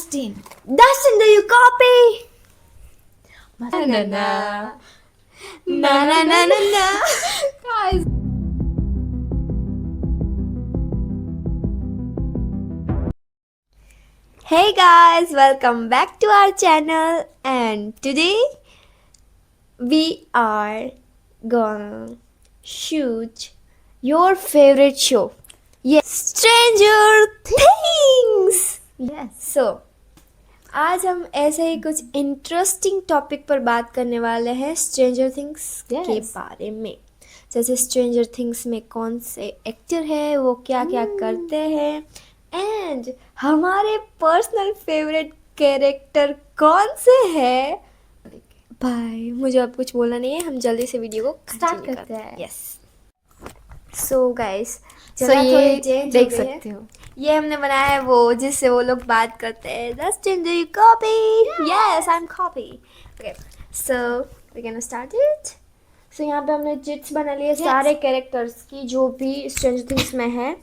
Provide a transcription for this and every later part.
Dustin, do you copy? Na na na. Na na na na na. Guys. Hey guys, welcome back to our channel, and today we are gonna shoot your favorite show. Yes, Stranger Things. Yes. So, आज हम ऐसे ही कुछ interesting topic पर बात करने वाले हैं stranger things के Yes. बारे में। जैसे स्ट्रेंजर थिंग्स में कौन से एक्टर है, वो क्या क्या करते हैं, एंड हमारे पर्सनल फेवरेट कैरेक्टर कौन से है। भाई मुझे अब कुछ बोलना नहीं है, हम जल्दी से वीडियो को Start continue करते हैं। यस। सो गाइस, So ये देख सकते हो। ये हमने बनाया है वो जिससे वो लोग बात करते हैं। Dustin, do you copy? Yes, I'm copy. Okay, so we're gonna start it. So यहाँ पे हमने चिट्स बना लिए सारे कैरेक्टर्स की जो भी स्ट्रेंजर थिंग्स में है,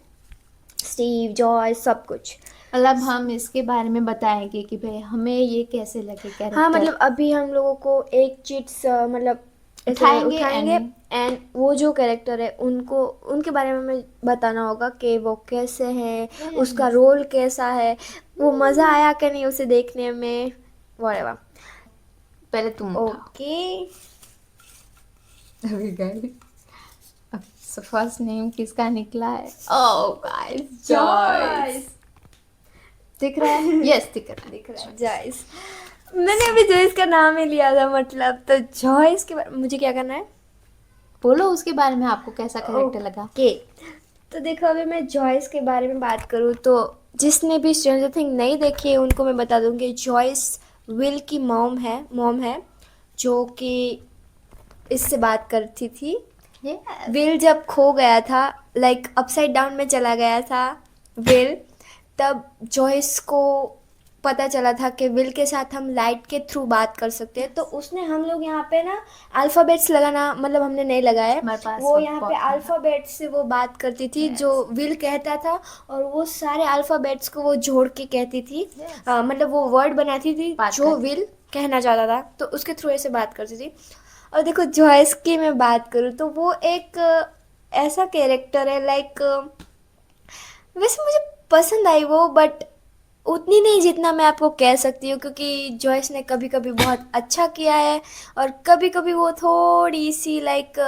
स्टीव, जॉयस, सब कुछ। मतलब हम इसके बारे में बताएंगे कि भाई हमें ये कैसे लगे कैरेक्टर। हाँ, मतलब अभी हम लोगों को एक चिट्स मतलब ऐसे उठाएंगे एंड वो जो कैरेक्टर है उनको उनके बारे में हमें बताना होगा कि वो कैसे है, उसका रोल कैसा है, वो मज़ा आया कि नहीं उसे देखने में, whatever. पहले तुम ओके, सो फर्स्ट नेम किसका निकला है? Oh guys, Joyce. दिख रहा है? यस, दिख रहा है। जॉयस। मैंने अभी जॉयस का नाम ही लिया था, मतलब तो जॉयस के बारे मुझे क्या करना है, बोलो उसके बारे में आपको कैसा कैरेक्टर लगा? ओके। तो देखो, अभी मैं जॉयस के बारे में बात करूँ तो जिसने भी स्ट्रेंजर थिंग नहीं देखी है उनको मैं बता दूँ कि जॉयस विल की मॉम है जो कि इससे बात करती थी। Yes. विल जब खो गया था, लाइक अपसाइड डाउन में चला गया था विल, तब जॉयस को पता चला था कि विल के साथ हम लाइट के थ्रू बात कर सकते हैं। तो उसने हम लोग यहाँ पे ना अल्फ़ाबेट्स लगाना, मतलब हमने नहीं लगाया, हमारे पास वो यहाँ बहुत पे था। अल्फ़ाबेट से वो बात करती थी। जो विल कहता था और वो सारे अल्फ़ाबेट्स को वो जोड़ के कहती थी। मतलब वो वर्ड बनाती थी जो विल कहना चाहता था, तो उसके थ्रू ऐसे बात करती थी। और देखो जॉयस की मैं बात करूँ तो वो एक ऐसा कैरेक्टर है, लाइक वैसे मुझे पसंद आई वो, बट उतनी नहीं जितना मैं आपको कह सकती हूँ, क्योंकि जॉयस ने कभी कभी बहुत अच्छा किया है और कभी कभी वो थोड़ी सी लाइक,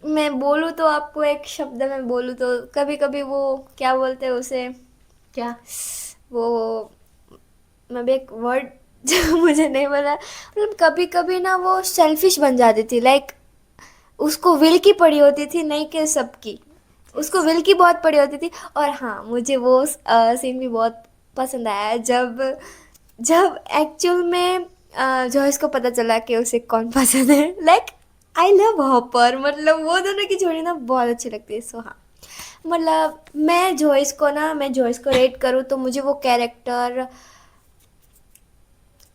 मैं बोलूँ तो आपको एक शब्द में बोलूँ तो कभी कभी वो क्या बोलते हैं उसे, क्या? वो मैं भी एक वर्ड जो मुझे नहीं बोला, मतलब कभी कभी ना वो सेल्फिश बन जाती थी, लाइक उसको विल की पड़ी होती थी, नहीं कि सबकी, उसको विल की बहुत पड़ी होती थी। और हाँ, मुझे वो सीन भी बहुत पसंद आया जब जब एक्चुअल में जॉयस को पता चला कि उसे कौन पसंद है। लाइक आई लव हॉपर, मतलब वो दोनों की जोड़ी ना बहुत अच्छी लगती है। सो हाँ, मतलब मैं जॉयस को रेट करूँ तो मुझे वो कैरेक्टर,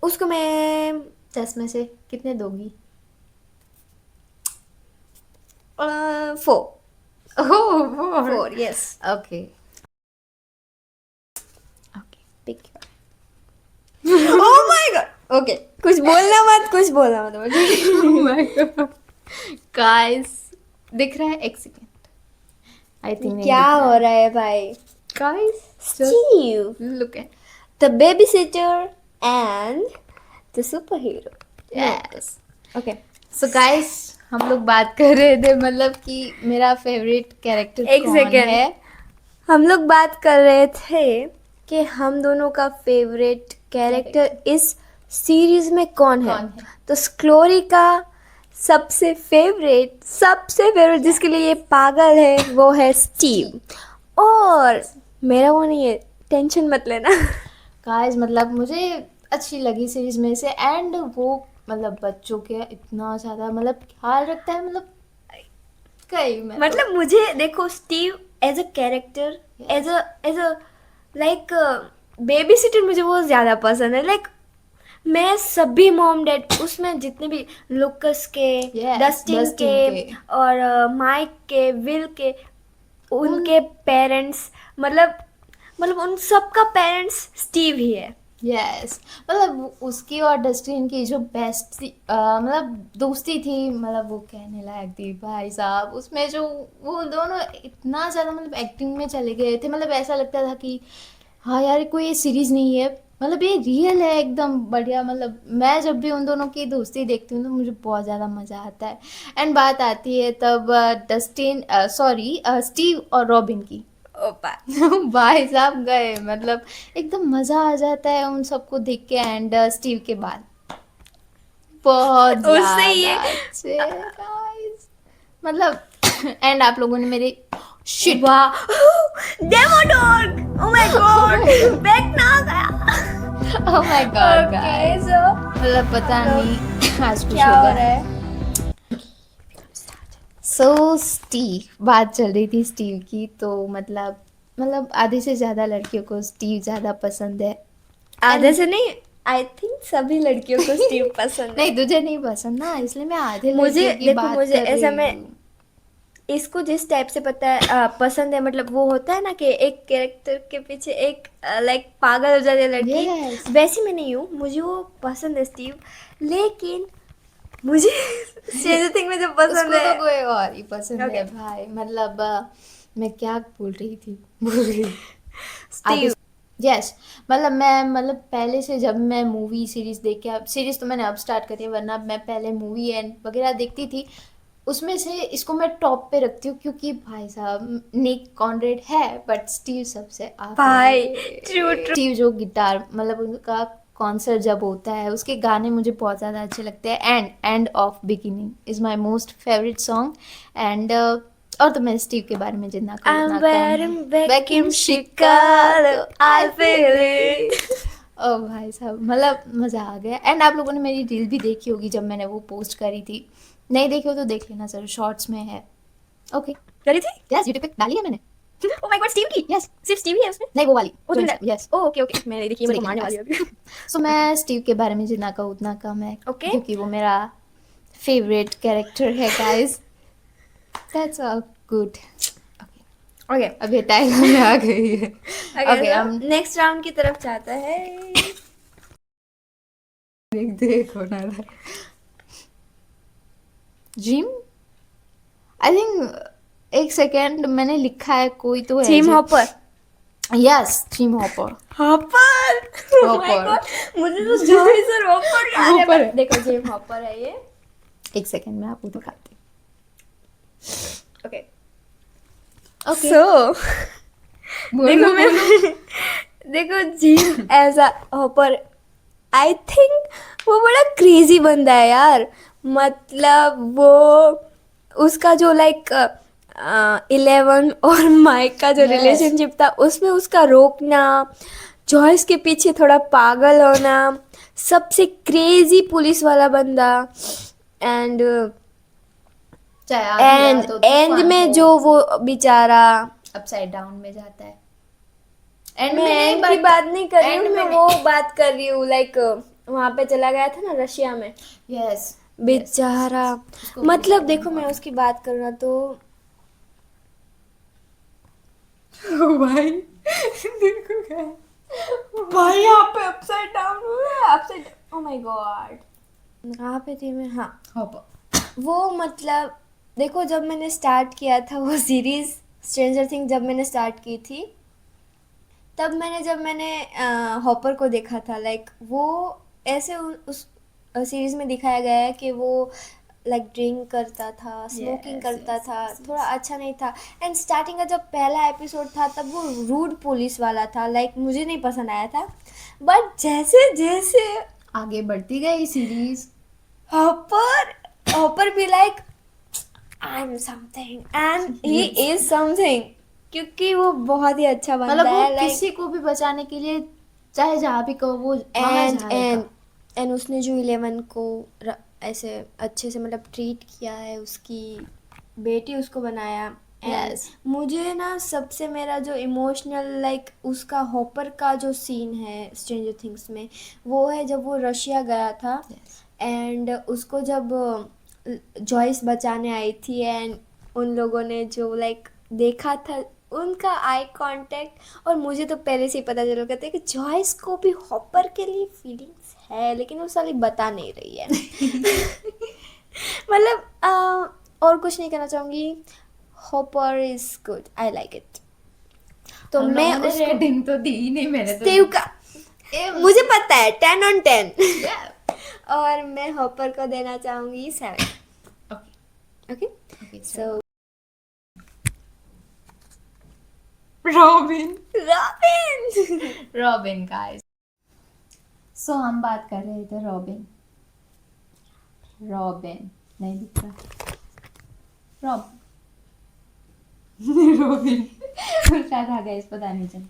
उसको मैं 10 में से कितने दोगी? 4 4 yes. Okay pick oh my God, okay, कुछ बोलना मत गाइस, दिख रहा है? एक सेकेंड, आई थिंक क्या हो रहा है भाई? Guys, Steve, look at the baby sitter and the super hero. Yes. Okay, so guys, हम लोग बात कर रहे थे मतलब कि मेरा फेवरेट कैरेक्टर एक कौन सेकेंड, है। हम लोग बात कर रहे थे कि हम दोनों का फेवरेट कैरेक्टर इस सीरीज में कौन है। तो स्क्लोरी का सबसे फेवरेट जिसके लिए ये पागल है वो है स्टीव, और मेरा वो नहीं है, टेंशन मत लेना। गाइस, मतलब मुझे अच्छी लगी सीरीज में से, एंड वो मतलब बच्चों के इतना ज़्यादा मतलब ख्याल रखता है, मतलब कई मैं मतलब मुझे देखो, Steve as a character, as a like babysitter मुझे बहुत ज़्यादा पसंद है। लाइक मैं सभी मॉम डैड उसमें जितने भी लुकस के, डस्टिन के और माइक के, विल के, उनके पेरेंट्स, मतलब मतलब उन सबका पेरेंट्स स्टीव ही है। यस, मतलब उसकी और डस्टिन की जो बेस्ट थी, मतलब दोस्ती थी, मतलब वो कहने लायक थी भाई साहब। उसमें जो वो दोनों इतना ज़्यादा मतलब एक्टिंग में चले गए थे, मतलब ऐसा लगता था कि हाँ यार कोई ये सीरीज नहीं है, मतलब ये रियल है एकदम बढ़िया। मतलब मैं जब भी उन दोनों की दोस्ती देखती हूँ तो मुझे बहुत ज़्यादा मज़ा आता है। एंड बात आती है तब डस्टिन, सॉरी, स्टीव और रॉबिन की। ओपा। भाई साहब गए, मतलब एकदम मज़ा आ जाता है उन सबको देख के। एंड स्टीव के बाद बहुत उससे ज़्यादा ये अच्छे गाइस, मतलब एंड आप लोगों ने मेरे शिट, वाह, demodog, oh my God, back ना आ गया। Oh my God okay guys, so मतलब पता हम लोग नहीं आज कुछ क्या हो होगा। रहा है? सो स्टीव, बात चल रही थी स्टीव की, तो मतलब आधे से ज़्यादा लड़कियों को स्टीव ज़्यादा पसंद है। आधे एंड से नहीं, आई थिंक सभी लड़कियों को स्टीव पसंद है। नहीं, तुझे नहीं पसंद ना, इसलिए मैं आधे मुझे लड़कियों की देखो, बात मुझे कर ऐसा, रही मैं हूँ। इसको जिस टाइप से पता है पसंद है, मतलब वो होता है ना कि एक कैरेक्टर के पीछे एक लाइक पागल हो जाती है लड़की, यस, वैसी मैं नहीं हूँ। मुझे वो पसंद है स्टीव, लेकिन मुझे स्ट्रेंजर थिंग में जो पसंद उसको तो है। कोई और ही पसंद ओके, है भाई, मतलब मैं क्या बोल रही थी, भूल गई। आधे, स्टीव। यस, मतलब मैं, मतलब पहले से जब मैं मूवी सीरीज देख के, अब सीरीज तो मैंने अब स्टार्ट करी है, वरना मैं पहले मूवी एंड वगैरह देखती थी, उसमें से इसको मैं टॉप पे रखती हूँ, क्योंकि भाई साहब निक कॉनरेड है बट स्टीव सबसे भाई, ट्रू आगे। ट्रू। स्टीव जो गिटार, मतलब उनका कॉन्सर्ट जब होता है, उसके गाने मुझे बहुत ज़्यादा अच्छे लगते हैं। End of beginning is my most favourite song. And और तो मैं स्टीव के बारे में जितना कहूँ I'm उतना कम है। wearing vacuum vacuum Chicago, Chicago, I I feel feel it. It. ओ भाई साहब, मतलब मज़ा आ गया। एंड आप लोगों ने मेरी रील भी देखी होगी जब मैंने वो पोस्ट करी थी, नहीं देखी हो तो देख लेना सर, शॉर्ट्स में है। ओके, करी थी? यस, यूट्यूब पे डाली है मैंने। ओ माय गॉड, स्टीव की? यस, सिर्फ स्टीव ही है उसमें? नहीं वो वाली ओ जो तुमने, यस, ओ ओके ओके, मैंने देखी, मेरे को मारने वाली है अभी। सो मैं स्टीव के बारे में जितना कहूँ उतना कम है, ओके, क्योंकि वो मेरा फेवरेट कैरेक्टर है guys. That's all good. Okay अब ये टाइगर में आ गई है। ओके। ओके, हम सो नेक्स्ट राउंड की तरफ जाता है। देख होना था। जिम, आई थिंक, एक सेकेंड, मैंने लिखा है कोई तो है gym gym. Hopper. Yes, gym hopper. Hopper, oh my hopper. God, मुझे तो जॉइस और हॉपर याद है, हॉपर बट है। देखो जिम हॉपर है ये। एक सेकेंड में आपको दिखाती ओके हूँ। ओके, सो देखो बोलो मैं बोलो। देखो जिम ऐसा हॉपर, आई थिंक वो बड़ा क्रेजी बंदा है यार। मतलब वो उसका जो लाइक 11 और माइक का जो यस, रिलेशनशिप था, उसमें उसका रोकना, जॉयस के पीछे थोड़ा पागल होना, सबसे क्रेजी पुलिस वाला बंदा। एंड चाहे आधी एंड रात हो एंड तूफान में हो, जो वो बेचारा, अपसाइड डाउन में जाता है। एंड मैं में नहीं, एंड की बट बात नहीं कर रही हूँ, एंड मैं में वो नहीं। बात कर रही हूँ लाइक वहां पे चला गया था ना रशिया में, यस, यस, बेचारा। उसको भी मतलब ज़्यादा देखो मैं उसकी इम्पोर्टेंट। बात करूँ ना तो ओ भाई, देखो क्या, भाई यहाँ पे अपसाइड डाउन हुआ है, अपसाइड, ओ माय गॉड, कहाँ पे थी मैं? हाँ, हॉपर। वो मतलब देखो जब मैंने स्टार्ट किया था वो सीरीज स्ट्रेंजर थिंग, जब मैंने स्टार्ट की थी, तब जब मैंने हॉपर को देखा था, लाइक वो ऐसे उस सीरीज में दिखाया गया है कि वो लाइक ड्रिंक करता था, स्मोकिंग यस, करता यस, था, यस, थोड़ा यस। अच्छा नहीं था। एंड स्टार्टिंग का जब पहला एपिसोड था तब वो रूड पुलिस वाला था, लाइक मुझे नहीं पसंद आया था। बट जैसे जैसे आगे बढ़ती गई सीरीज। हॉपर हॉपर भी like I am something and he Yes. Is something, क्योंकि वो बहुत ही अच्छा मतलब बंदा वो है लाइक। किसी को भी बचाने के लिए चाहे जहाँ भी कहो वो वहां एंड जाएगा। एंड एंड उसने जो 11 को ऐसे अच्छे से मतलब ट्रीट किया है, उसकी बेटी उसको बनाया। एंड यस, मुझे ना सबसे मेरा जो इमोशनल लाइक उसका हॉपर का जो सीन है स्ट्रेंजर थिंग्स में, वो है जब वो रशिया गया था यस, एंड उसको जब जॉयस बचाने आई थी, एंड उन लोगों ने जो लाइक देखा था, उनका आई कांटेक्ट, और मुझे तो पहले से ही पता चल गया था कि जॉयस को भी हॉपर के लिए फीलिंग्स है, लेकिन वो साली बता नहीं रही है। मतलब और कुछ नहीं कहना चाहूँगी, hopper is good, I like it. तो हम मैं लोगों ने उसको रेटिंग तो दी ही नहीं, मैंने तो स्टीव का मुझे पता है 10 on 10। Yeah. और मैं हॉपर को देना चाहूँगी 7। Okay. ओके Okay, सो रॉबिन रॉबिन। रॉबिन गाइस, सो हम बात कर रहे थे रॉबिन नहीं दिख रहा, रॉबिन शायद आ गया, इस पता नहीं चल।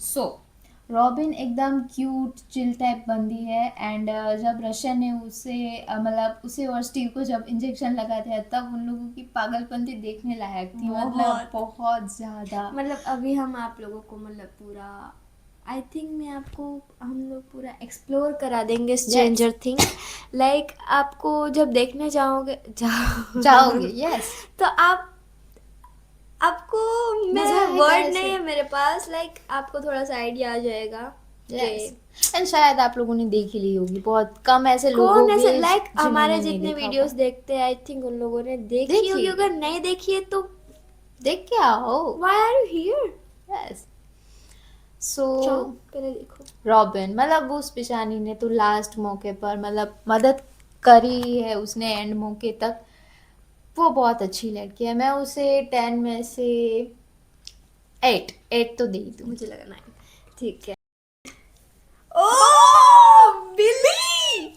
सो रॉबिन एकदम क्यूट चिल टाइप बंदी है, एंड जब रशियन ने उसे मतलब उसे और स्टीव को जब इंजेक्शन लगाते हैं तब उन लोगों की पागलपंती देखने लायक थी, मतलब बहुत ज्यादा। मतलब अभी हम आप लोगों को मतलब पूरा आई थिंक मैं आपको हम लोग पूरा एक्सप्लोर करा देंगे स्ट्रेंजर थिंग्स। लाइक आपको जब देखने जाओगे यस, तो आपको मैं मजा आएगा वर्ड ऐसे। नहीं है मेरे पास, लाइक आपको थोड़ा सा आइडिया आ जाएगा यस, एंड शायद आप लोगों ने देख ही ली होगी, बहुत कम ऐसे लोग कौन होंगे ऐसे लाइक जिन्होंने हमारे नहीं जितने देखा वीडियोस होगा। देखते हैं आई थिंक उन लोगों ने देखी देखी होगी, है। अगर नहीं देखी है तो देख के आओ। Why are you here. Yes, so जाओ पहले देखो। रॉबिन मतलब उस पिशानी ने तो लास्ट मौके पर मतलब मदद करी है उसने, एंड मौके तक वो बहुत अच्छी लड़की है। मैं उसे 10 में से 8 तो दे ही दूँ। मुझे लगा 9, ठीक है। ओह बिली।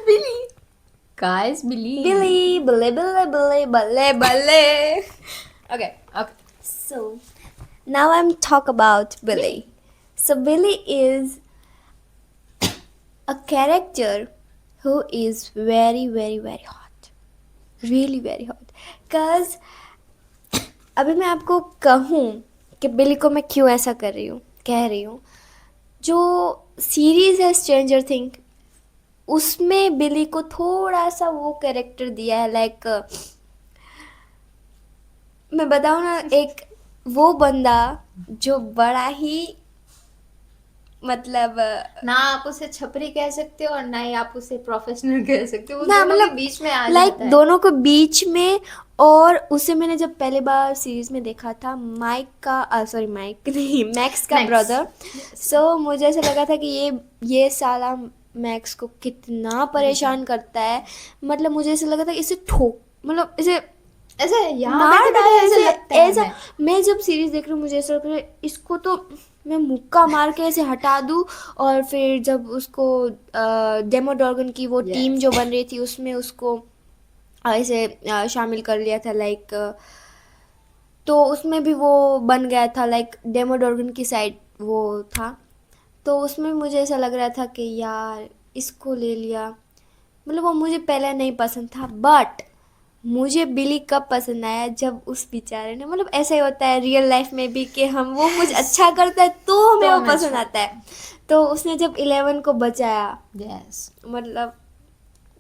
बिली गाइस बिलीव। बिली बल्ले बल्ले बल्ले बल्ले बल्ले। Okay okay, So now I'm talk about Billy. So Billy is a character who is very very very hot, really very hot. Cause अभी मैं आपको कहूँ कि बिली को मैं क्यों ऐसा कह रही हूँ, जो सीरीज है स्ट्रेंजर थिंग उसमें बिली को थोड़ा सा वो कैरेक्टर दिया है, लाइक मैं बताऊँ ना, एक वो बंदा जो बड़ा ही मतलब ना आप उसे छपरी कह सकते हो और ना ही आप उसे प्रोफेशनल कह सकते हो, वो ना दोनों के मतलब बीच में आ लाइक जाता है। दोनों को बीच में। और उसे मैंने जब पहली बार सीरीज में देखा था माइक नहीं मैक्स का Max. ब्रदर। सो मुझे ऐसा लगा था कि ये साला मैक्स को कितना परेशान करता है, मतलब मुझे ऐसा लगा था कि इसे ठोक मतलब इसे ऐसे यहाँ मार बैठे डाले, बैठे ऐसे लगता है ऐसा। हमें। मैं जब सीरीज देख रही हूँ मुझे ऐसा लग रहा है इसको तो मैं मुक्का मार के ऐसे हटा दूँ। और फिर जब उसको डेमो डॉर्गन की वो Yes. टीम जो बन रही थी उसमें उसको ऐसे शामिल कर लिया था, लाइक तो उसमें भी वो बन गया था, लाइक डेमो डॉर्गन की साइड वो था। तो उसमें मुझे ऐसा लग रहा था कि यार इसको ले लिया, मतलब वो मुझे पहले नहीं पसंद था, बट मुझे बिली कब पसंद आया जब उस बेचारे ने, मतलब ऐसा ही होता है रियल लाइफ में भी कि हम वो कुछ अच्छा करता है तो हमें तो वो हमें पसंद अच्छा आता है। तो उसने जब 11 को बचाया, यस, मतलब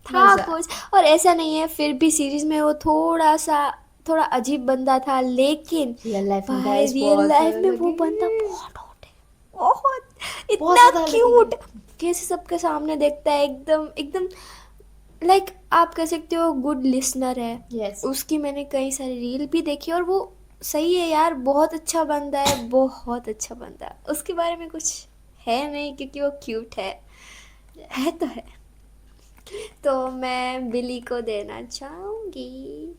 था मजा। कुछ, और ऐसा नहीं है फिर भी सीरीज में वो थोड़ा अजीब बंदा था, लेकिन रियल लाइफ में भाई guys रियल बहुत लाइफ में वो लगे। बंदा बहुत हॉट है, बहुत बहुत इतना ज्यादा लगे। क्यूट, कैसे सबके सामने देखता है, एकदम एकदम लाइक आप कह सकते हो गुड लिसनर है। यस, उसकी मैंने कई सारी रील भी देखी और वो सही है यार, बहुत अच्छा बंदा है, बहुत अच्छा बंदा है। उसके बारे में कुछ है नहीं क्योंकि वो क्यूट है तो है। तो मैं बिली को देना चाहूंगी।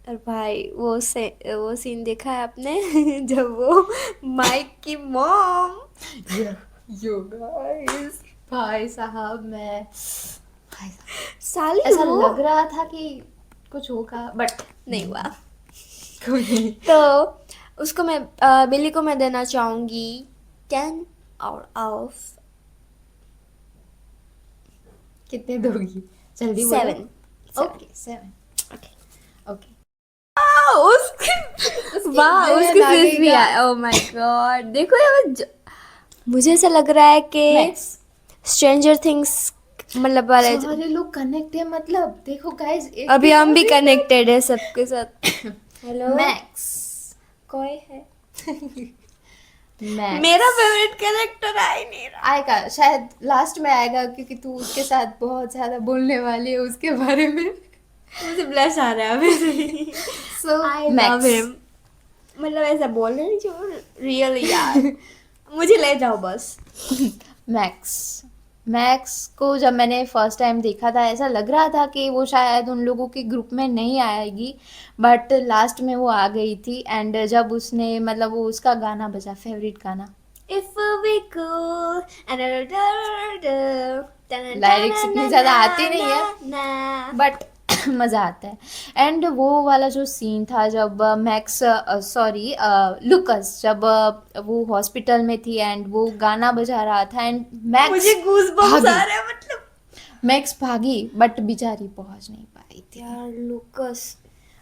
और भाई वो सीन देखा है आपने जब वो माइक की मॉम यो गाइस, भाई साहब मैं भाई साहब साली ऐसा वो लग रहा था कि कुछ होगा बट नहीं हुआ। कोई नहीं। तो उसको मैं बिली को मैं देना चाहूंगी 10 आउट ऑफ कितने दोगी जल्दी 7। बोलो। ओके 7। ओके ओके, वाह बहन उसकी आगे फेस भी का। है, ओह माय गॉड। देखो यार मुझे ऐसा लग रहा है कि मैक्स स्ट्रेंजर थिंग्स मतलब वाले सारे लोग कनेक्ट है, मतलब देखो गाइस अभी हम भी कनेक्टेड है सबके साथ। Hello, max. कोई है? मैक्स मेरा फेवरेट कैरेक्टर आ ही नहीं रहा। आएगा, शायद लास्ट में आएगा, क्योंकि तू उसके साथ बहुत ज्यादा बोलने वाली है उसके बारे में। मुझे ब्लश आ रहा है अभी से। सो आई लव मैक्स। हिम। मतलब ऐसा बोल रहे जो रियल यार। मुझे ले जाओ बस। मैक्स। मैक्स को जब मैंने फर्स्ट टाइम देखा था, ऐसा लग रहा था कि वो शायद उन लोगों के ग्रुप में नहीं आएगी, बट लास्ट में वो आ गई थी। एंड जब उसने मतलब वो उसका गाना बजा, फेवरेट गाना, If we could लाइरिक्स इतनी ज़्यादा आती नहीं है बट मज़ा आता है। एंड वो वाला जो सीन था जब मैक्स, सॉरी लुकस, जब वो हॉस्पिटल में थी एंड वो गाना बजा रहा था एंड मैक्स मुझे गूज बम्स आ भागी। रहे हैं मतलब। मैक्स भागी बट बेचारी पहुंच नहीं पाई थी। यार Lucas.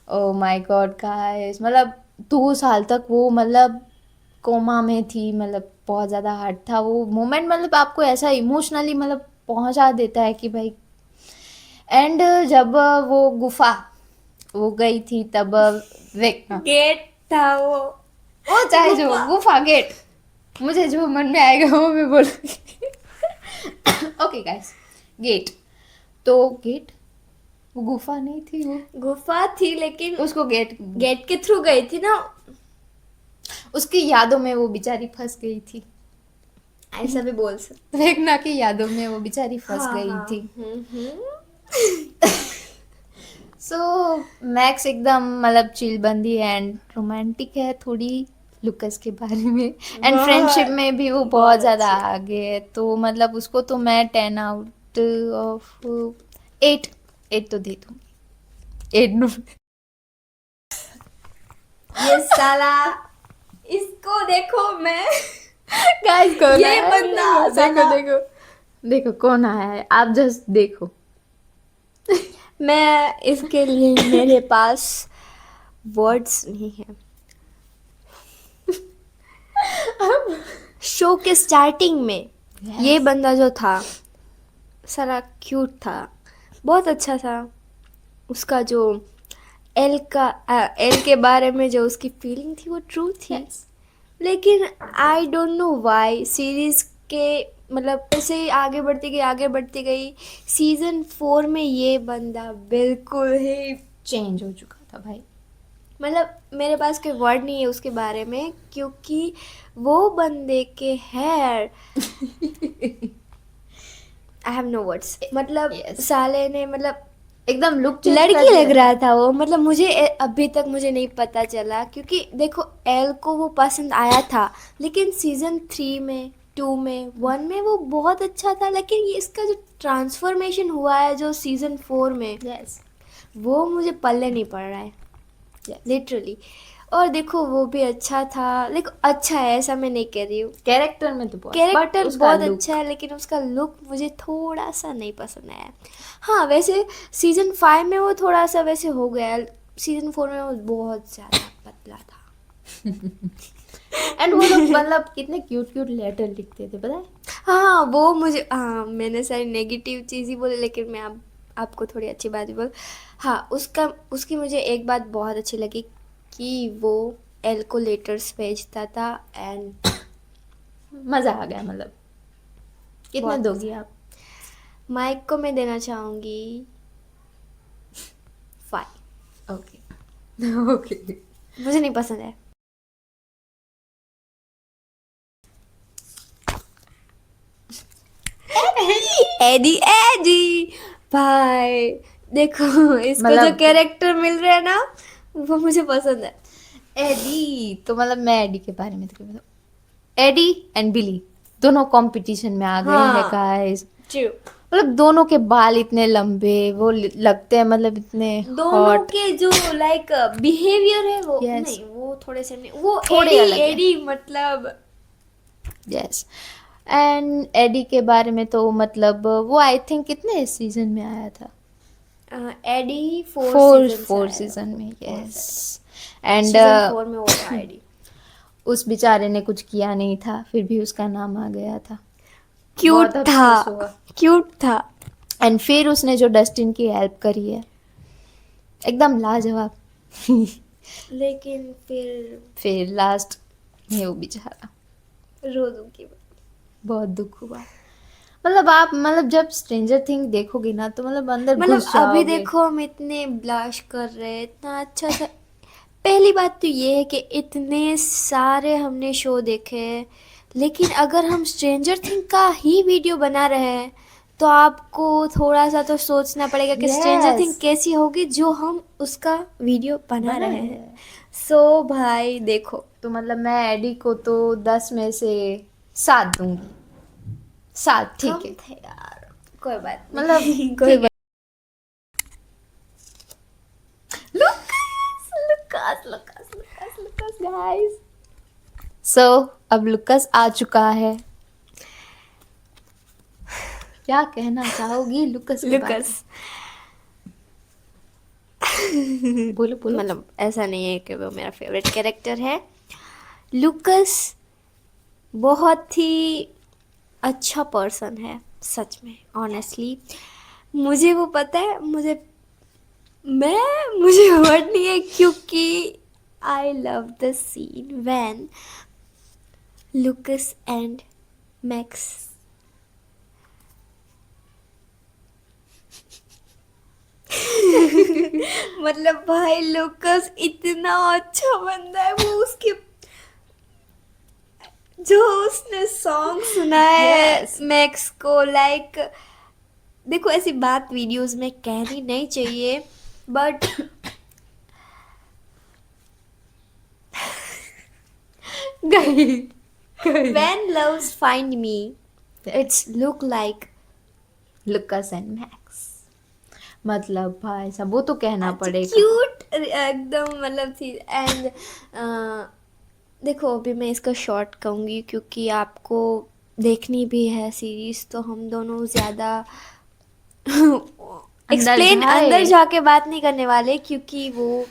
Oh my God guys, मतलब 2 साल तक वो मतलब कोमा में थी, मतलब बहुत ज़्यादा हार्ड था वो मोमेंट, मतलब आपको ऐसा इमोशनली मतलब पहुंचा देता है कि भाई। एंड जब वो गुफा वो गई थी तब हाँ, गेट था वो। वो चाहे जो गुफा। गुफा गेट, मुझे जो मन में आएगा वो मैं बोलूँगी। ओके गाइस, गेट, तो गेट, वो गुफा नहीं थी, वो गुफा थी लेकिन उसको गेट, गेट के थ्रू गई थी ना। उसकी यादों में वो बेचारी फंस गई थी। ऐसा भी बोल सकते। रेगना की यादों में वो बेचारी फंस हाँ गई हाँ। थी। हम्म। सो मैक्स एकदम मतलब चिल बंदी एंड रोमांटिक है थोड़ी लुकस के बारे में। एंड फ्रेंडशिप बहुत में भी वो बहुत बहुत ज़्यादा अच्छी है। आगे है, तो मतलब उसको तो मैं 10 आउट ऑफ 8, 8 तो दे दूँगी, 8 नो। ये साला, इसको देखो मैं। गाइस कौन ये आया है? बंदा देखो देखो साला। देखो देखो कौन आया है, आप जस्ट देखो। मैं इसके लिए मेरे पास वर्ड्स नहीं है। शो के स्टार्टिंग में ये Yes. बंदा जो था सारा क्यूट था, बहुत अच्छा था। उसका जो एल के बारे में जो उसकी फीलिंग थी वो ट्रू थी। Yes. लेकिन I don't know why series के मतलब ऐसे ही आगे बढ़ती गई। सीजन 4 में ये बंदा बिल्कुल ही चेंज हो चुका था भाई। मतलब मेरे पास कोई वर्ड नहीं है उसके बारे में, क्योंकि वो बंदे के hair, I have no words. मतलब Yes. साले ने मतलब एकदम लुक चेंज कर लड़की दिया लग रहा था वो। मतलब मुझे अभी तक मुझे नहीं पता चला, क्योंकि देखो एल को वो पसंद आया था लेकिन सीजन 3 में, 2 में, 1 में वो बहुत अच्छा था। लेकिन ये इसका जो ट्रांसफॉर्मेशन हुआ है जो सीजन 4 में, Yes. वो मुझे पल्ले नहीं पड़ रहा है Yes. लिटरली। और देखो वो भी अच्छा था, लेकिन अच्छा है ऐसा मैं नहीं कह रही हूँ। कैरेक्टर में तो बहुत, कैरेक्टर बट उसका बहुत लुक, अच्छा है लेकिन उसका लुक मुझे थोड़ा सा नहीं पसंद आया। हाँ वैसे सीजन 5 में वो थोड़ा सा वैसे हो गया, सीजन 4 में वो बहुत ज़्यादा पतला था। एंड वो लोग मतलब कितने क्यूट क्यूट लेटर लिखते थे पता है। हाँ वो मुझे, हाँ मैंने सारी नेगेटिव चीज़ ही बोली लेकिन मैं आपको थोड़ी अच्छी बात भी बोल। हाँ उसकी मुझे एक बात बहुत अच्छी लगी कि वो एल को लेटर्स भेजता था एंड मजा आ गया, मतलब कितने बहुत दोगी आप? माइक को मैं देना चाहूँगी 5। Okay okay. मुझे नहीं पसंद है। एडी एडी भाई, देखो इसको जो मतलब कैरेक्टर मिल रहे हैं ना वो मुझे पसंद है। एडी तो मतलब मैं एडी के बारे में तो क्या बताऊं, एडी एंड बिली दोनों कंपटीशन में आ गए हैं हाँ गाइस। ट्रू। मतलब दोनों के बाल इतने लंबे, वो लगते हैं मतलब इतने दोनों हॉट। के जो लाइक बिहेवियर है वो Yes. नहीं, वो थोड़े से नहीं, वो थोड़े एडी अलग है। एडी मतलब यस। एंड एडी के बारे में तो मतलब वो आई थिंक कितने सीजन में आया था? एडी 4 फोर सीजन से फोर आया सीजन था। में, Four यस। से। एंड सीजन 4 में वो था एडी। उस बेचारे ने कुछ किया नहीं था फिर भी उसका नाम आ गया था। क्यूट बहुत था, अफसोस हुआ। क्यूट था। एंड फिर उसने जो डस्टिन की हेल्प करी है एकदम लाजवाब। लेकिन फिर लास्ट में वो बेचारा, रो दूंगी मैं। बहुत दुख हुआ। मतलब आप मतलब जब स्ट्रेंजर थिंग देखोगे ना तो मतलब अंदर मतलब घुस अभी जाओगे। देखो हम इतने ब्लाश कर रहे हैं, इतना अच्छा सा। पहली बात तो ये है कि इतने सारे हमने शो देखे हैं, लेकिन अगर हम स्ट्रेंजर थिंग का ही वीडियो बना रहे हैं तो आपको थोड़ा सा तो सोचना पड़ेगा कि स्ट्रेंजर थिंग यस, कैसी होगी जो हम उसका वीडियो बना बना रहे रहे हैं। हैं। सो भाई देखो। तो मतलब मैं एडी को तो 10 में से 7 दूंगी। 7 ठीक कम है। थे यार, कोई बात मतलब नहीं। कोई ठीक बात। है। Lucas Lucas Lucas Lucas Lucas guys. So अब लुकास आ चुका है। क्या कहना चाहोगी लुकास के बारे में? लुकस। बोलो बोलो। मतलब ऐसा नहीं है कि वो मेरा फेवरेट कैरेक्टर है। लुकस बहुत ही अच्छा पर्सन है, सच में, ऑनेस्टली। मुझे वो पता है, मुझे वर्ड नहीं है, क्योंकि I love the scene when Lucas and Max. मतलब भाई लुकस इतना अच्छा बंदा है, वो उसके जो उसने सॉन्ग सुना है यस। मैक्स को, लाइक देखो ऐसी बात वीडियोस में कहनी नहीं चाहिए, बट गई गई। when loves find me, it's look like Lucas and Max. मतलब भाई साहब वो तो कहना पड़ेगा। क्यूट एकदम, मतलब थी। एंड देखो अभी मैं इसका शॉर्ट कहूँगी क्योंकि आपको देखनी भी है सीरीज, तो हम दोनों ज़्यादा अंदर एक्सप्लेन जाए। अंदर जाके बात नहीं करने वाले, क्योंकि वो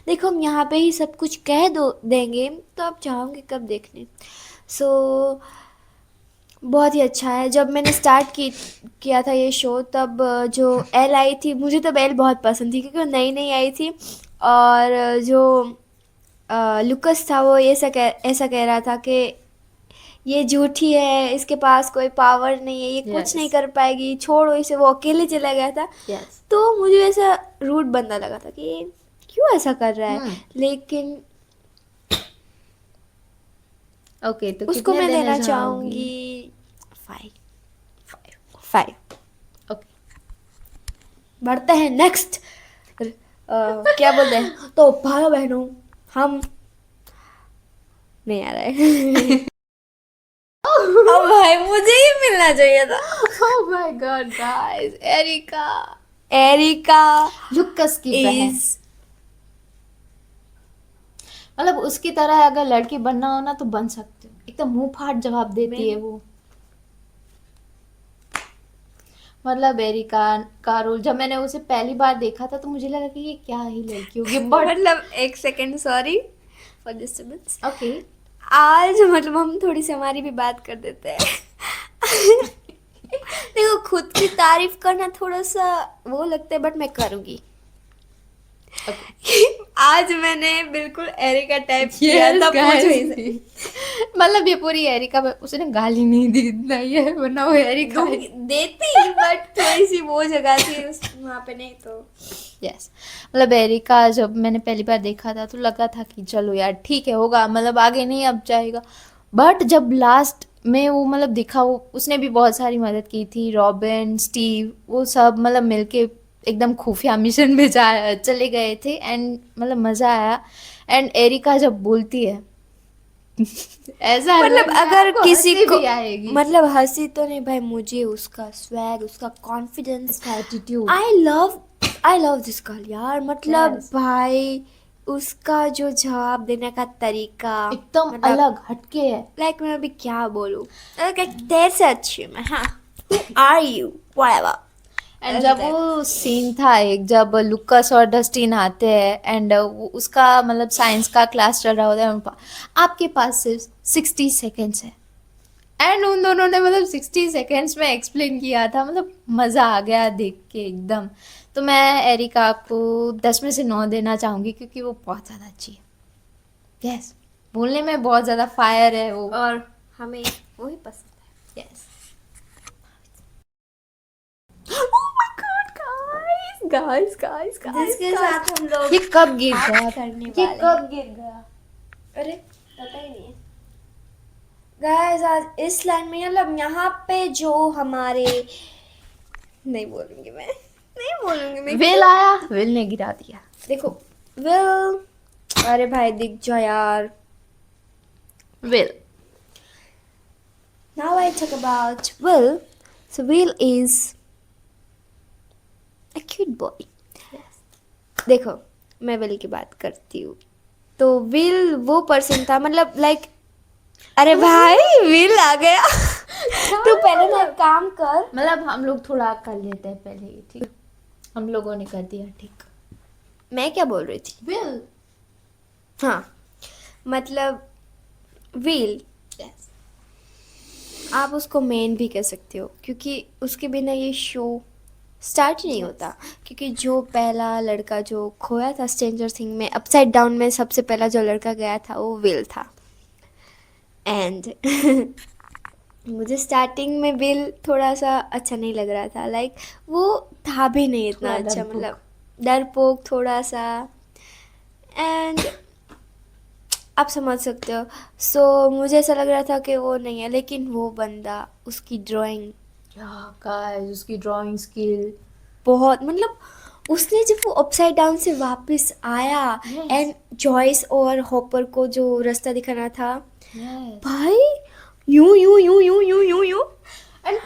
देखो हम यहाँ पे ही सब कुछ कह दो देंगे तो आप चाहोगे कब देखने। सो बहुत ही अच्छा है। जब मैंने किया था ये शो, तब जो एल आई थी, मुझे तब एल बहुत पसंद थी क्योंकि वो नई नई आई थी। और जो लुकस था वो ऐसा कह रहा था कि ये झूठी है, इसके पास कोई पावर नहीं है, ये कुछ नहीं यस कर पाएगी, छोड़ो इसे, वो अकेले चला गया था। यस। तो मुझे ऐसा रूड बंदा लगा था कि ये क्यों ऐसा कर रहा है। हम्म। लेकिन ओके तो उसको कितने मैं देना देना चाहोगी? चाहूँगी 5। 5। ओके। बढ़ते हैं नेक्स्ट। क्या बोलते हैं, तो भाई बहनों, हम नहीं आ रहा है। अब भाई मुझे ही मिलना चाहिए था। Oh my God guys, Erica. Erica Lucas की बहन। इज मतलब उसकी तरह अगर लड़की बनना हो ना तो बन सकते हो। एकदम मुंह फाड़ जवाब देती है मैं वो। मतलब एरिका का रोल जब मैंने उसे पहली बार देखा था तो मुझे लगा कि ये क्या ही लड़की होगी, बट मतलब एक second, sorry for disturbance. Okay. आज मतलब हम थोड़ी सी हमारी भी बात कर देते हैं। देखो खुद की तारीफ करना थोड़ा सा वो लगता है, बट मैं करूँगी। आज मैंने बिल्कुल एरिका टाइप किया यस था, पूछो ही गाइस। से। मतलब ये पूरी एरिका पे उसने गाली नहीं दी इतना ही है, वरना वो एरिका है। दूंगी देती, बट थोड़ी सी वो जगह थी उस वहाँ पे, नहीं तो। यस। मतलब एरिका जब मैंने पहली बार देखा था तो लगा था कि चलो यार ठीक है होगा, मतलब आगे नहीं अब जाएगा। बट जब लास्ट में वो मतलब दिखा, वो उसने भी बहुत सारी मदद की थी, रॉबिन स्टीव वो सब मतलब मिलके एकदम खुफिया मिशन में जा चले गए थे। एंड मतलब मज़ा आया। एंड एरिका जब बोलती है ऐसा मतलब लग अगर आपको किसी हंसी को, भी आएगी। मतलब हंसी तो नहीं भाई, मुझे उसका स्वैग, उसका कॉन्फिडेंस, इसका attitude. I love this girl यार। मतलब यस। भाई उसका जो जवाब देने का तरीका, एकदम मतलब अलग हटके है। लाइक मैं अभी क्या बोलूँ, तेरे से अच्छी हूँ मैं, हाँ। Who are you? Whatever. And That's जब that. वो सीन था एक, जब लुकास और डस्टिन आते हैं एंड उसका मतलब साइंस का क्लास चल रहा होता है, आपके पास सिर्फ 60 सेकेंड्स है। एंड उन दोनों ने मतलब 60 सेकेंड्स में एक्सप्लेन किया था, मतलब मज़ा आ गया देख के एकदम। तो मैं एरिका को 10 में से 9 देना चाहूंगी क्योंकि वो बहुत ज़्यादा अच्छी है। यस, बोलने में बहुत ज़्यादा फायर है वो। और हमें वही पसंद है। Yes. Oh my God, guys, जिसके साथ हम लोग ये कब गिर गया? करने ये वाले कब गिर गया? अरे पता ही नहीं है गाइस। आज इस लाइन में मतलब यहाँ पे जो हमारे नहीं बोलूंगी मैं, नहीं बोलूंगी मैं। विल आया, विल ने गिरा दिया। देखो विल, अरे भाई दिख जाओ यार। Will. Now I talk about Will. So Will is a cute boy. देखो मैं विल की बात करती हूँ तो विल वो पर्सन था मतलब लाइक, अरे भाई विल आ गया। तू पहले ना एक काम कर। मतलब हम लोग थोड़ा कर लेते हैं पहले ही, ठीक है? हम लोगों ने कर दिया, ठीक। मैं क्या बोल रही थी? विल। हाँ मतलब विल, यस। आप उसको मेन भी कह सकते हो क्योंकि उसके बिना ये शो स्टार्ट ही नहीं होता। क्योंकि जो पहला लड़का जो खोया था स्ट्रेंजर थिंग में, अपसाइड डाउन में सबसे पहला जो लड़का गया था वो विल था। एंड मुझे स्टार्टिंग में विल थोड़ा सा अच्छा नहीं लग रहा था, लाइक वो था भी नहीं इतना थोड़ा अच्छा, डरपोक। मतलब डरपोक थोड़ा सा। एंड आप समझ सकते हो। सो मुझे ऐसा लग रहा था कि वो नहीं है, लेकिन वो बंदा उसकी ड्राइंग गाइस, उसकी ड्राइंग स्किल बहुत, मतलब उसने जब वो अपसाइड डाउन से वापस आया Yes. एंड जॉयस और हॉपर को जो रास्ता दिखाना था, यस। भाई यूं यूं यूं यूं यूं यूं यूं एंड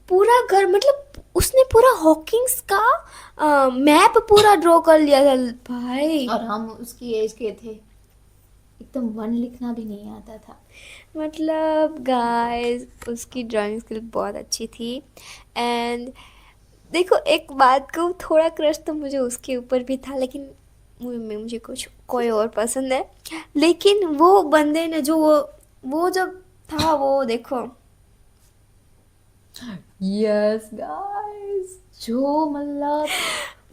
पूरा घर, मतलब उसने पूरा हॉकिंस का मैप पूरा ड्रॉ कर लिया था भाई। और हम उसकी एज के थे, एकदम वन लिखना भी नहीं आता था। मतलब गाइस उसकी ड्राइंग स्किल बहुत अच्छी थी। एंड देखो एक बात को, थोड़ा क्रश तो मुझे उसके ऊपर भी था, लेकिन मुझे कुछ कोई और पसंद है। लेकिन वो बंदे ने जो वो जब था वो देखो, यस गाइस, जो मतलब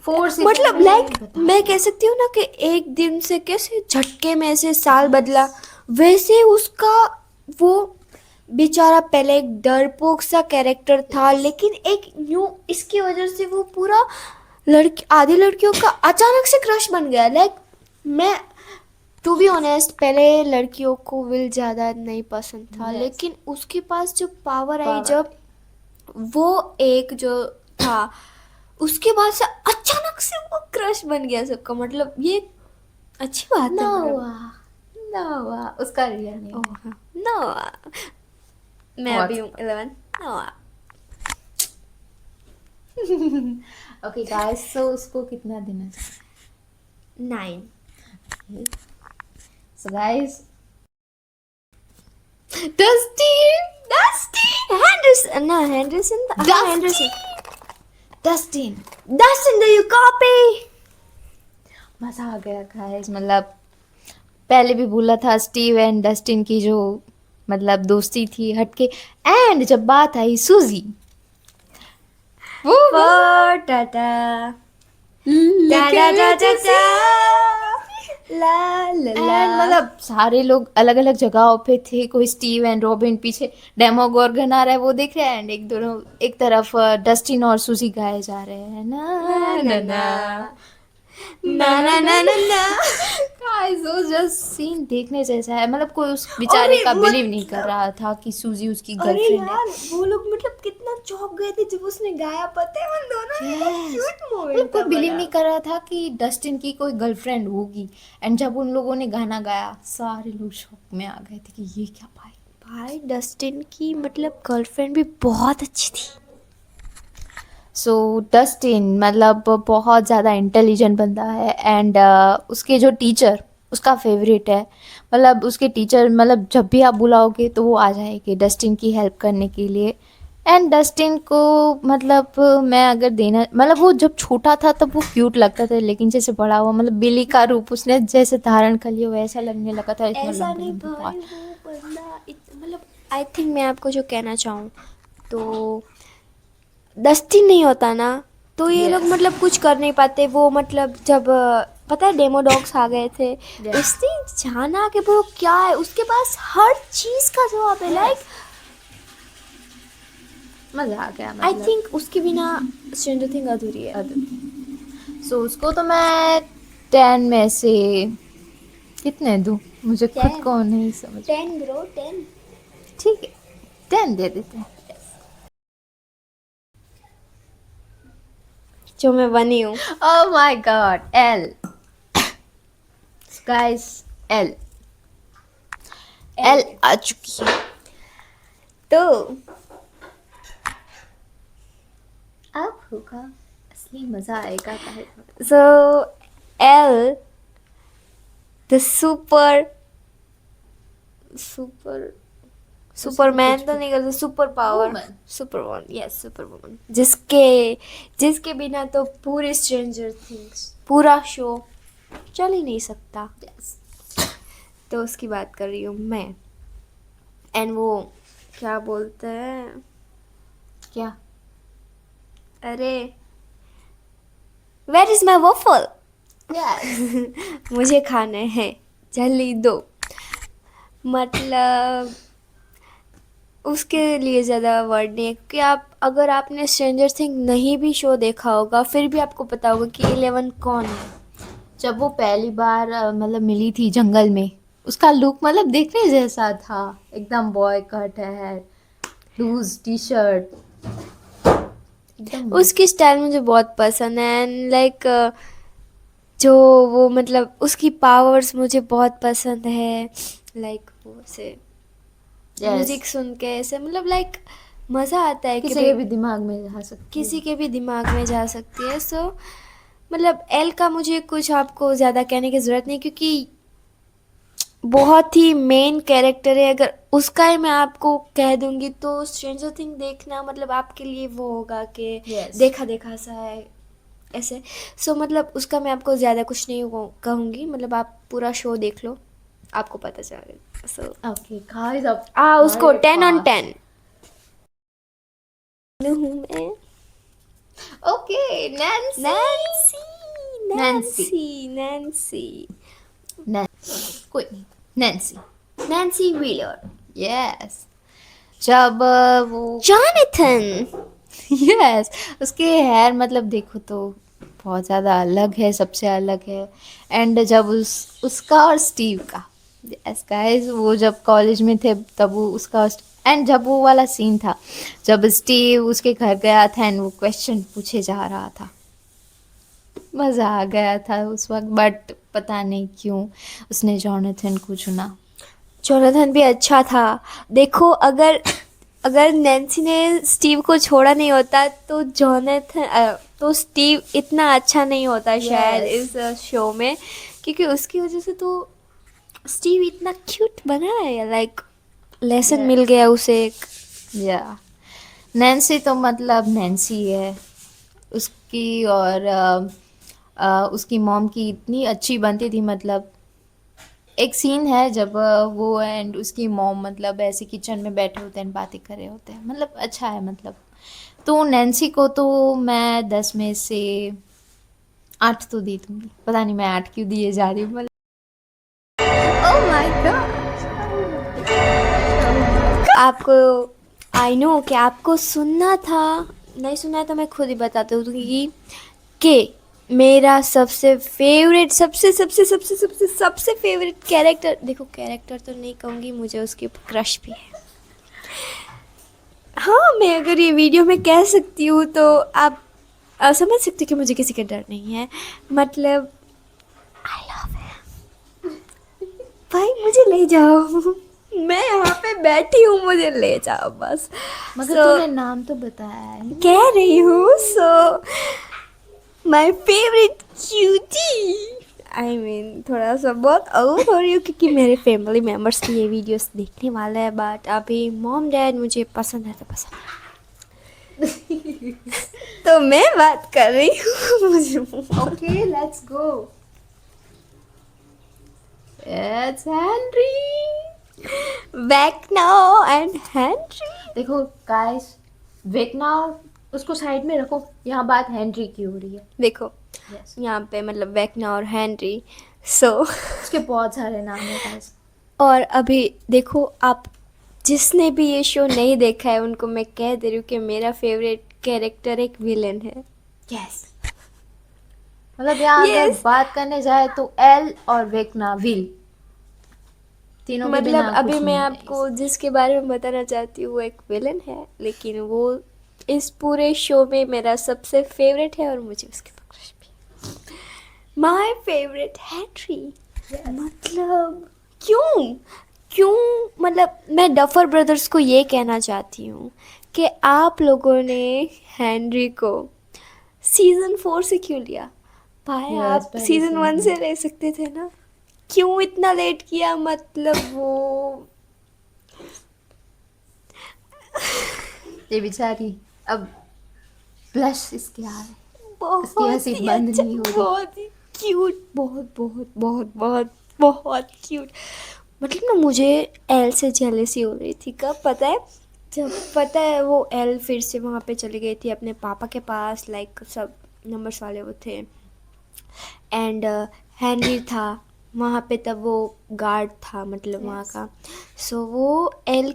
फोर्स मतलब लाइक मैं कह सकती हूँ ना कि एक दिन से कैसे झटके में ऐसे साल बदला, वैसे उसका वो बेचारा पहले एक डरपोक सा कैरेक्टर था, लेकिन एक न्यू इसकी वजह से वो पूरा लड़की आधी लड़कियों का अचानक से क्रश बन गया। लाइक मैं टू बी ऑनेस्ट पहले लड़कियों को विल ज़्यादा नहीं पसंद था, Yes. लेकिन उसके पास जो पावर आई Power. जब वो एक जो था उसके बाद से अचानक से वो क्रश बन गया सबका। मतलब ये अच्छी बात है। नोआ, नोआ उसका रियल नेम। ओह नोआ, मैं What? अभी हूँ 11 नोआ। ओके गाइस, सो उसको कितना देना 9। चाहिए? सो गाइस, डस्टिन हेंडरसन, ना हेंडरसन था, हाँ, Henderson. Dustin. Dustin the you copy. मजा आ गया गाइस। मतलब पहले भी बोला था स्टीव एंड डस्टिन की जो मतलब दोस्ती थी हटके, एंड जब बात आई सूजी, वो टाटा ला ला एंड मतलब सारे लोग अलग अलग जगहों पे थे। कोई स्टीव एंड रॉबिन पीछे डेमोगोर्गन आ रहा है वो देख रहे हैं, एंड एक तरफ डस्टिन और सूजी गाए जा रहे हैं ना ना ना ना ना ना ना ना। गाइस वो जस्ट सीन देखने जैसा है। मतलब कोई उस बेचारे अरे का बिलीव नहीं कर रहा था कि सूजी उसकी अरे गर्लफ्रेंड है। यार वो लोग मतलब कितना चौंक गए थे जब उसने गाया, पता है उन दोनों ने। Yes. क्यूट मतलब मोमेंट कोई था बिलीव बड़ा। नहीं कर रहा था कि डस्टिन की कोई गर्लफ्रेंड होगी, एंड जब उन लोगों ने गाना गाया सारे लोग शॉक में आ गए थे कि ये क्या भाई। भाई डस्टिन की मतलब गर्लफ्रेंड भी बहुत अच्छी थी। सो डस्टिन मतलब बहुत ज़्यादा इंटेलिजेंट बंदा है, एंड उसके जो टीचर उसका फेवरेट है। मतलब उसके टीचर मतलब जब भी आप बुलाओगे तो वो आ जाएंगे डस्टिन की हेल्प करने के लिए। एंड डस्टिन को मतलब मैं अगर देना, मतलब वो जब छोटा था तब वो क्यूट लगता था, लेकिन जैसे बड़ा हुआ मतलब बिली का रूप उसने जैसे धारण कर लिया वैसा लगने लगा था। इतना ऐसा लंबे नहीं लंबे भाई, बाल। वो बंदा मतलब आई थिंक मैं आपको जो कहना चाहूँ तो डस्टिन नहीं होता ना तो ये लोग Yes. मतलब कुछ कर नहीं पाते। वो मतलब जब पता है डेमो डॉग्स आ गए थे, Yes. उसने जाना कि वो क्या है, उसके पास हर चीज का जवाब है। लाइक मजा आ गया आई मतलब। थिंक उसके बिना स्ट्रेंजर थिंग अधूरी है। सो उसको तो मैं 10 में से कितने दूँ, मुझे खुद 10 को नहीं समझ। 10 ब्रो 10। ठीक है, 10 दे देते हैं। जो मैं बनी हूँ। Oh my God, El guys, El El आ चुकी है। तो अब होगा असली मजा आएगा guys. So El the super super Superman कुछ तो भी। नहीं करते, superpower, Woman. Superwoman, yes superwoman, जिसके जिसके बिना तो पूरे स्ट्रेंजर थिंग्स पूरा शो चल ही नहीं सकता। Yes. तो उसकी बात कर रही हूँ मैं। एंड वो क्या बोलते हैं, क्या? अरे where is my waffle, Yes. मुझे खाने हैं, जल्दी दो। मतलब उसके लिए ज़्यादा वर्ड नहीं है, क्योंकि आप अगर आपने स्ट्रेंजर थिंग नहीं भी शो देखा होगा फिर भी आपको पता होगा कि 11 कौन है। जब वो पहली बार मतलब मिली थी जंगल में, उसका लुक मतलब देखने जैसा था, एकदम बॉय कट है, लूज टी शर्ट, एकदम उसकी स्टाइल मुझे बहुत पसंद है। एंड लाइक जो वो मतलब उसकी पावर्स मुझे बहुत पसंद है। लाइक वो से म्यूजिक सुन के ऐसे मतलब लाइक मज़ा आता है कि किसी भाई के भी दिमाग में जा सकती किसी है। के भी दिमाग में जा सकती है। सो मतलब एल का मुझे कुछ आपको ज़्यादा कहने की ज़रूरत नहीं, क्योंकि बहुत ही मेन कैरेक्टर है। अगर उसका ही मैं आपको कह दूंगी तो स्ट्रेंजर थिंग देखना मतलब आपके लिए वो होगा कि Yes. देखा देखा सा है ऐसे। सो मतलब उसका मैं आपको ज़्यादा कुछ नहीं कहूँगी, मतलब आप पूरा शो देख लो, आपको पता चलेगा। सो ओके गाइस, अब उसको 10/10 हूँ मैं। Okay, Nancy Nancy Nancy Nancy कोई नहीं, नैन्सी नैन्सी व्हीलर, यस। जब वो जॉनथन। यस, उसके हेयर मतलब देखो तो बहुत ज़्यादा अलग है, सबसे अलग है। एंड जब उसका और स्टीव का, यस गाइस, वो जब कॉलेज में थे तब वो उसका, एंड जब वो वाला सीन था जब स्टीव उसके घर गया था एंड वो क्वेश्चन पूछे जा रहा था, मज़ा आ गया था उस वक्त। बट पता नहीं क्यों उसने जॉनथन को चुना। जोनाथन भी अच्छा था। देखो अगर अगर नैन्सी ने स्टीव को छोड़ा नहीं होता तो जोनाथन तो स्टीव इतना अच्छा नहीं होता शायद Yes. इस शो में, क्योंकि उसकी वजह से तो स्टीव इतना क्यूट बना है। Like lesson Yes. मिल गया उसे एक। या नैन्सी तो मतलब नैन्सी है उसकी। और उसकी मॉम की इतनी अच्छी बनती थी। मतलब एक सीन है जब वो एंड उसकी मॉम मतलब ऐसे किचन में बैठे होते हैं, बातें कर रहे होते हैं, मतलब अच्छा है मतलब। तो नैन्सी को तो मैं 10 में से 8 तो दे दूंगी। पता नहीं मैं 8 क्यों दिए जा रही हूँ मतलब। ओह माय गॉड, आपको आई नो कि आपको सुनना था, नहीं सुनना है तो मैं खुद ही बताती हूँ कि मेरा सबसे फेवरेट सबसे सबसे सबसे सबसे सबसे फेवरेट कैरेक्टर, देखो कैरेक्टर तो नहीं कहूँगी, मुझे उसके ऊपर क्रश भी है। हाँ मैं अगर ये वीडियो में कह सकती हूँ तो आप समझ सकते हो कि मुझे किसी का डर नहीं है। मतलब आई लव हिम, भाई मुझे ले जाओ, मैं यहाँ पे बैठी हूँ, मुझे ले जाओ बस। मगर So, तूने नाम तो बताया है। कह रही हूँ। So my favourite cutie, I mean थोड़ा सा बहुत आउट हो रही हूँ क्योंकि मेरे फैमिली मेम्बर्स भी ये वीडियोस देखने वाले हैं, बट अभी मॉम डैड मुझे पसंद है तो पसंद है। तो मैं बात कर रही हूँ मुझे okay, let's go. It's Henry. Back now and Henry. देखो गाइस, वेक नाउ उसको साइड में रखो, यहाँ बात हेनरी की हो रही है। देखो यस, यहाँ पे मतलब वेक्ना और हेनरी, सो उसके बहुत सारे नाम है गाइस। और अभी देखो आप, जिसने भी ये शो नहीं देखा है उनको मैं कह दे रही हूँ कि मेरा फेवरेट कैरेक्टर एक विलेन है। यस, मतलब यहाँ अगर यस, बात करने जाए तो एल और वेकना विल, तीनों के मतलब बिना अभी कुछ मैं नहीं है आपको इस। जिसके बारे में बताना चाहती हूँ वो एक विलन है, लेकिन वो इस पूरे शो में मेरा सबसे फेवरेट है और मुझे उसके ऊपर क्रश भी है। My favourite Henry. मतलब क्यों, क्यों, मतलब मैं डफर ब्रदर्स को ये कहना चाहती हूँ कि आप लोगों ने हेनरी को सीजन 4 से क्यों लिया? भाई यस, आप पहले सीजन 1 सीजन। से ले सकते थे ना, क्यों इतना लेट किया? मतलब वो ये बेचारी अब ब्लश इसके आ रहे, इसकी बहुत हंसी ही बंद अच्छा, नहीं हो रही। बहुत ही क्यूट, बहुत बहुत बहुत बहुत बहुत क्यूट। मतलब ना मुझे एल से जेलसी हो रही थी, कब पता है? जब पता है वो एल फिर से वहाँ पे चली गई थी अपने पापा के पास, लाइक सब नंबर्स वाले वो थे, एंड हेनरी था वहाँ पे, तब वो गार्ड था मतलब वहाँ यस, का। सो वो एल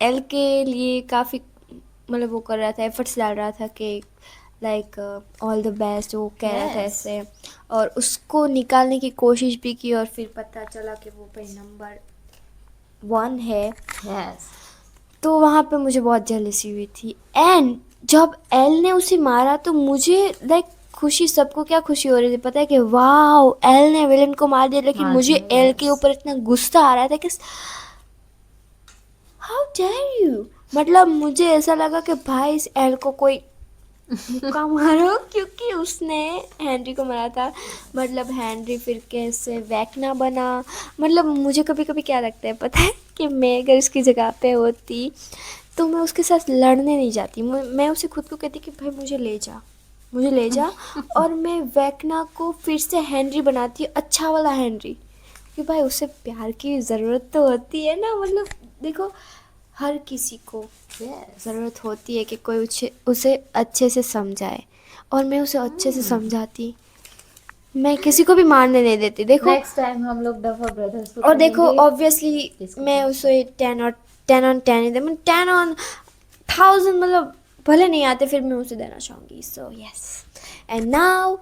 एल के लिए काफ़ी मतलब वो कर रहा था, एफर्ट्स डाल रहा था कि लाइक ऑल द बेस्ट, वो कह रहा था यस, ऐसे, और उसको निकालने की कोशिश भी की, और फिर पता चला कि वो भाई नंबर 1 है। यस। तो वहाँ पे मुझे बहुत जेलसी हुई थी, एंड जब एल ने उसे मारा तो मुझे लाइक खुशी, सबको क्या खुशी हो रही थी पता है? कि वाओ एल ने विलन को मार दिया, लेकिन हाँ मुझे जी, एल के यस। ऊपर इतना गुस्सा आ रहा था कि हाउ डेयर यू, मतलब मुझे ऐसा लगा कि भाई इस एल को कोई मुक्का मारो, क्योंकि उसने हेनरी को मारा था। मतलब हेनरी फिर कैसे वैकना बना। मतलब मुझे कभी कभी क्या लगता है पता है? कि मैं अगर उसकी जगह पे होती तो मैं उसके साथ लड़ने नहीं जाती, मैं उसे खुद को कहती कि भाई मुझे ले जा, मुझे ले जा, और मैं वैकना को फिर से हेनरी बनाती, अच्छा वाला हेनरी, कि भाई उसे प्यार की ज़रूरत तो होती है ना। मतलब देखो हर किसी को यस। ज़रूरत होती है कि कोई उसे अच्छे से समझाए, और मैं उसे अच्छे से समझाती, मैं किसी को भी मारने नहीं देती। देखो, नेक्स्ट टाइम हम लोग डफर ब्रदर्स को और देखो कहेंगे ऑब्वियसली इसको मैं समझाए। उसे 10 on 10 ही दे, मैं 10 on 1000 मतलब भले नहीं आते फिर मैं उसे देना चाहूँगी। सो यस, एंड नाउ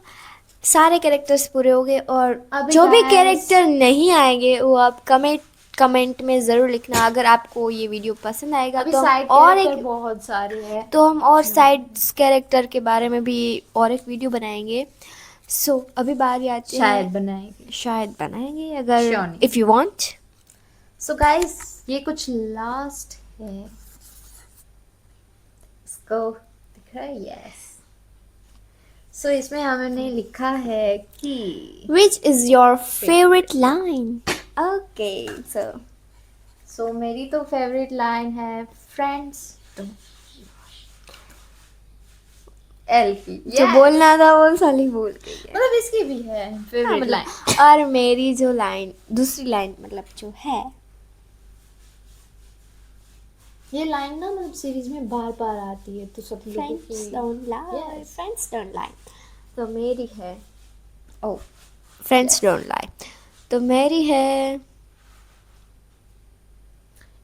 सारे कैरेक्टर्स पूरे हो गए, और अभी जो भी गाइस, कैरेक्टर नहीं आएंगे वो आप कमेंट में ज़रूर लिखना। अगर आपको ये वीडियो पसंद आएगा अभी तो हम साइड और कैरेक्टर एक बहुत सारे हैं। तो हम और साइड्स कैरेक्टर के बारे में भी और एक वीडियो बनाएंगे। सो अभी बारी आती शायद है, बनाएंगे, शायद बनाएंगे अगर श्योर नहीं। If you want. So guys, ये कुछ लास्ट है, इसको दिख रहा है? यस। सो इसमें हमने लिखा है कि Which is your favorite line? Okay, so सो मेरी तो फेवरेट लाइन है फ्रेंड्स एल की। जो यस, बोलना था वो साली बोल गई है। मतलब इसकी भी है हाँ फेवरेट मतलब, लाइन। और मेरी जो लाइन, दूसरी लाइन मतलब जो है, ये लाइन ना मतलब सीरीज में बार बार आती है तो सब लोगों की। Friends don't lie, yes, friends don't lie, तो मेरी है, ओ फ्रेंड्स यस। डोंट लाई, तो मेरी है,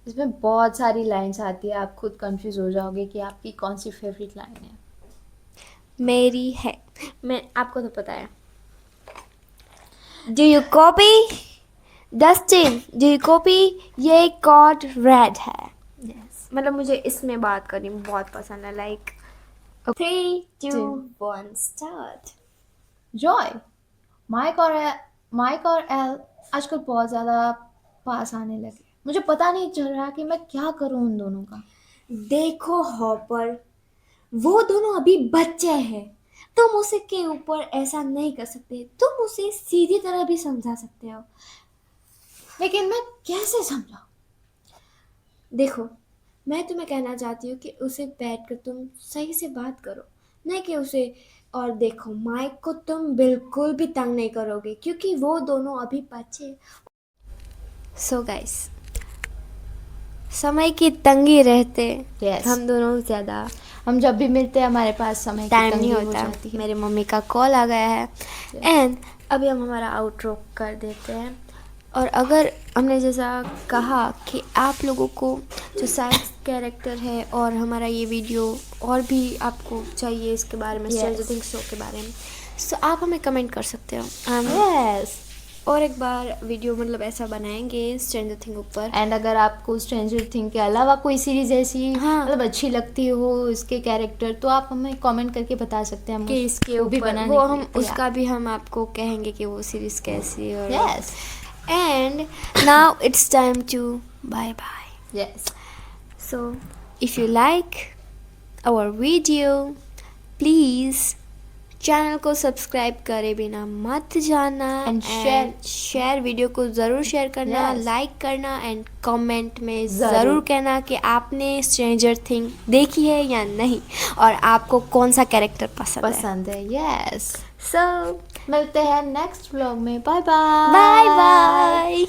इसमें बहुत सारी लाइंस आती है, आप खुद कंफ्यूज हो जाओगे कि आपकी कौन सी फेवरेट लाइन है। मेरी है, मैं आपको तो पता है, do you copy Dustin, do you copy, ये गॉड रेड है। यस। मतलब मुझे इसमें बात करनी बहुत पसंद है, लाइक 3, 2, 1 स्टार्ट। जॉय, माइक और एल आजकल बहुत ज़्यादा पास आने लगे, मुझे पता नहीं चल रहा कि मैं क्या करूं उन दोनों का। देखो हॉपर, वो दोनों अभी बच्चे हैं, तुम उसे के ऊपर ऐसा नहीं कर सकते, तुम उसे सीधी तरह भी समझा सकते हो। लेकिन मैं कैसे समझाऊं? देखो मैं तुम्हें कहना चाहती हूँ कि उसे बैठ कर तुम सही से बात करो, नहीं कि उसे, और देखो माइक को तुम बिल्कुल भी तंग नहीं करोगे क्योंकि वो दोनों अभी बच्चे। सो गाइस, समय की तंगी रहते Yes. हम दोनों ज़्यादा हम जब भी मिलते हैं हमारे पास समय की टाइम तंगी नहीं हो होता। जाती है। मेरे मम्मी का कॉल आ गया है एंड अभी हम हमारा आउटरो कर देते हैं। और अगर हमने जैसा कहा कि आप लोगों को जो साइंस कैरेक्टर है और हमारा ये वीडियो और भी आपको चाहिए इसके बारे में, स्ट्रेंजर थिंग्स शो के बारे में, तो आप हमें कमेंट कर सकते हो। हम यस। और एक बार वीडियो मतलब ऐसा बनाएंगे स्ट्रेंजर थिंग ऊपर। एंड अगर आपको स्ट्रेंजर थिंग के अलावा कोई सीरीज ऐसी हाँ। मतलब अच्छी लगती हो इसके कैरेक्टर, तो आप हमें कमेंट करके बता सकते हैं। हम कि इसके वो भी ऊपर बनाने वो के हम लिए तैयार। उसका भी हम आपको कहेंगे कि वो सीरीज कैसी है। और yes and now it's time to bye bye. Yes. So, if you like our video, please channel को सब्सक्राइब करे बिना मत जाना And शेयर वीडियो को ज़रूर शेयर करना, Yes. लाइक करना एंड कमेंट में ज़रूर। ज़रूर कहना कि आपने स्ट्रेंजर थिंग देखी है या नहीं और आपको कौन सा कैरेक्टर पसंद है। है। यस। सो मिलते हैं नेक्स्ट व्लॉग में। Bye bye. Bye bye.